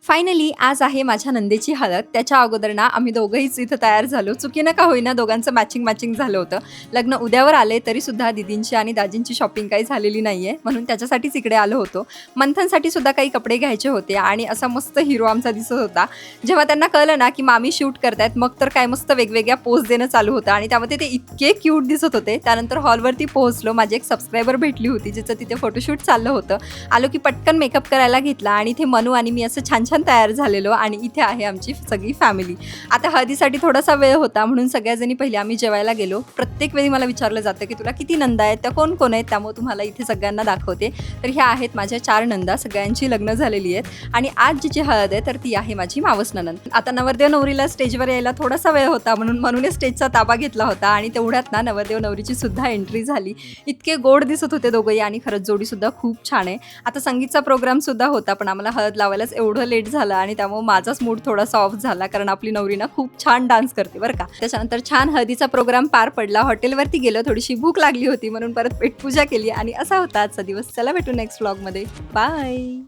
Finally आज आहे माझ्या नंदेची हळद. त्याच्या अगोदर ना आम्ही दोघंहीच इथं तयार झालो. चुकीनं का होईना दोघांचं मॅचिंग झालं होतं. लग्न उद्यावर आले तरीसुद्धा दीदींची आणि दाजींची शॉपिंग काही झालेली नाही आहे. म्हणून त्याच्यासाठीच इकडे आलो होतो. मंथनसाठी सुद्धा काही कपडे घ्यायचे होते आणि असा मस्त हिरो आमचा दिसत होता. जेव्हा त्यांना कळलं ना की मामी शूट करतायत, मग तर काय मस्त वेगवेगळ्या पोज देणं चालू होतं आणि त्यामध्ये ते इतके क्यूट दिसत होते. त्यानंतर हॉलवरती पोहोचलो. माझी एक सबस्क्रायबर भेटली होती जिचं तिथे फोटोशूट चाललं होतं. आलो की पटकन मेकअप करायला घेतला आणि इथे मनू आणि मी असं छान तयार झालेलो आणि इथे आहे आमची सगळी फॅमिली. आता हळदीसाठी थोडासा वेळ होता म्हणून सगळ्याजणी पहिले आम्ही जेवायला गेलो. प्रत्येक वेळी मला विचारलं जातं की तुला किती नंदा आहेत, त्या कोण कोण आहेत, त्यामुळे तुम्हाला इथे सगळ्यांना दाखवते. तर ह्या आहेत माझ्या 4 नंदा. सगळ्यांची लग्न झालेली आहेत आणि आज जिची हळद आहे तर ती आहे माझी मावस नणंद. आता नवरदेव नवरीला स्टेजवर यायला थोडासा वेळ होता म्हणून स्टेजचा ताबा घेतला होता आणि तेवढ्यात ना नवरदेव नवरीची सुद्धा एंट्री झाली. इतके गोड दिसत होते दोघंही आणि खरंच जोडी सुद्धा खूप छान आहे. आता संगीतचा प्रोग्राम सुद्धा होता पण आम्हाला हळद लावायलाच एवढं लेट झालं आणि त्यामुळे माझाच मूड थोडासा ऑफ झाला, कारण आपली नवरी ना खूप छान डान्स करते बरं का. त्याच्यानंतर छान हळदीचा प्रोग्राम पार पडला. हॉटेलवरती गेलो, थोडीशी भूक लागली होती म्हणून परत पेटपूजा केली आणि असा होता आजचा दिवस. चला भेटू नेक्स्ट व्लॉगमध्ये. बाय.